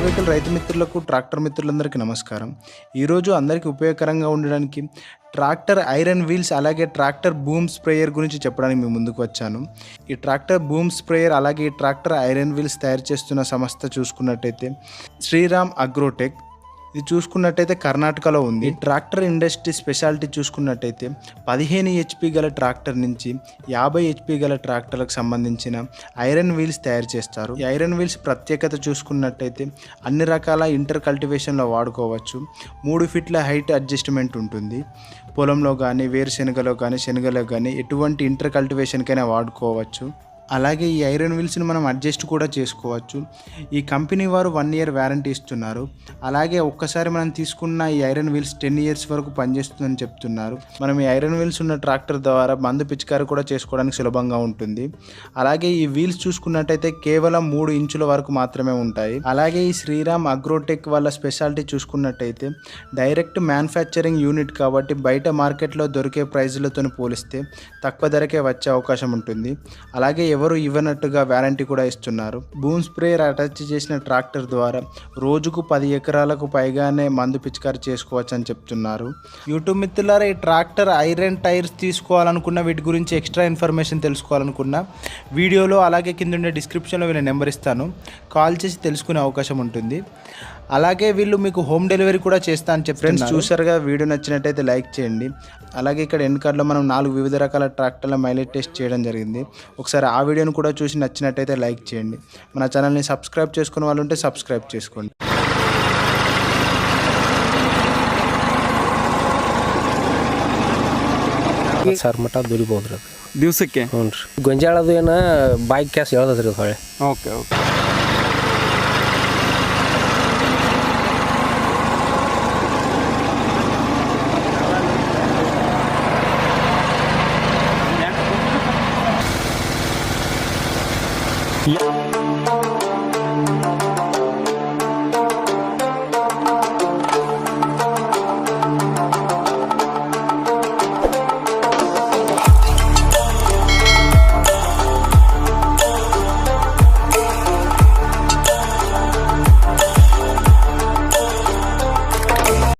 Motor vehicle రైతు మిత్రులకు tractor మిత్రులందరికీ నమస్కారం. ఈరోజు అందరికీ ఉపయోగకరంగా ఉండడానికి ట్రాక్టర్ ఐరన్ వీల్స్ అలాగే ట్రాక్టర్ బూమ్ స్ప్రేయర్ గురించి చెప్పడానికి మీ ముందుకు వచ్చాను. ఈ ట్రాక్టర్ బూమ్ స్ప్రేయర్ అలాగే ఈ ట్రాక్టర్ ఐరన్ వీల్స్ తయారు చేస్తున్న సంస్థ చూసుకున్నట్టయితే శ్రీరామ్ అగ్రోటెక్. ఇది చూసుకున్నట్టయితే కర్ణాటకలో ఉంది. ఈ ట్రాక్టర్ ఇండస్ట్రీ స్పెషాలిటీ చూసుకున్నట్టయితే 15 HP గల ట్రాక్టర్ నుంచి 50 HP గల ట్రాక్టర్లకు సంబంధించిన ఐరన్ వీల్స్ తయారు చేస్తారు. ఈ ఐరన్ వీల్స్ ప్రత్యేకత చూసుకున్నట్టయితే అన్ని రకాల ఇంటర్ కల్టివేషన్లో వాడుకోవచ్చు. 3 ఫీట్ల హైట్ అడ్జస్ట్మెంట్ ఉంటుంది. పొలంలో కానీ వేరుశెనగలో కానీ శనగలో కానీ ఎటువంటి ఇంటర్ కల్టివేషన్కైనా వాడుకోవచ్చు. అలాగే ఈ ఐరన్ వీల్స్ని మనం అడ్జస్ట్ కూడా చేసుకోవచ్చు. ఈ కంపెనీ వారు 1 year వ్యారంటీ ఇస్తున్నారు. అలాగే ఒక్కసారి మనం తీసుకున్న ఈ ఐరన్ వీల్స్ 10 years వరకు పనిచేస్తుందని చెప్తున్నారు. మనం ఈ ఐరన్ వీల్స్ ఉన్న ట్రాక్టర్ ద్వారా మందు పిచికారి కూడా చేసుకోవడానికి సులభంగా ఉంటుంది. అలాగే ఈ వీల్స్ చూసుకున్నట్టయితే కేవలం 3 ఇంచుల వరకు మాత్రమే ఉంటాయి. అలాగే ఈ శ్రీరామ్ అగ్రోటెక్ వాళ్ళ స్పెషాలిటీ చూసుకున్నట్టయితే డైరెక్ట్ మ్యానుఫ్యాక్చరింగ్ యూనిట్ కాబట్టి బయట మార్కెట్లో దొరికే ప్రైజులతో పోలిస్తే తక్కువ ధరకే వచ్చే అవకాశం ఉంటుంది. అలాగే ఎవరు ఇవ్వనట్టుగా వ్యారంటీ కూడా ఇస్తున్నారు. బూమ్ స్ప్రేయర్ అటాచ్ చేసిన ట్రాక్టర్ ద్వారా రోజుకు 10 ఎకరాలకు పైగానే మందు పిచికారి చేసుకోవచ్చు అని చెప్తున్నారు. యూట్యూబ్ మిత్రులారా, ఈ ట్రాక్టర్ ఐరన్ టైర్స్ తీసుకోవాలనుకున్న వీటి గురించి ఎక్స్ట్రా ఇన్ఫర్మేషన్ తెలుసుకోవాలనుకున్న వీడియోలో అలాగే కింద ఉండే డిస్క్రిప్షన్లో వీళ్ళ నెంబర్ ఇస్తాను. కాల్ చేసి తెలుసుకునే అవకాశం ఉంటుంది. అలాగే వీళ్ళు మీకు హోమ్ డెలివరీ కూడా చేస్తా అని చెప్పి ఫ్రెండ్స్ చూసారుగా. వీడియో నచ్చినట్టయితే లైక్ చేయండి. అలాగే ఇక్కడ ఎండ్ కార్డ్లో మనం 4 వివిధ రకాల ట్రాక్టర్ల మైలేజ్ టెస్ట్ చేయడం జరిగింది. ఒకసారి ఆ వీడియోను కూడా చూసి నచ్చినట్టయితే లైక్ చేయండి. మన ఛానల్ని సబ్స్క్రైబ్ చేసుకునే వాళ్ళు ఉంటే సబ్స్క్రైబ్ చేసుకోండి. ಸರ್ ಮಟ್ಟ ದುಡಿಬೋದ್ರಿ ಅದು ದಿವಸಕ್ಕೆ. ಹ್ಞೂ ರೀ. ಗೊಂಜಾಳದು ಏನು ಬೈಕ್ ಕ್ಯಾಸ್ ಹೇಳ್ತದ್ರಿ ಅದು ಹೊಳೆ. Okay okay. Yeah.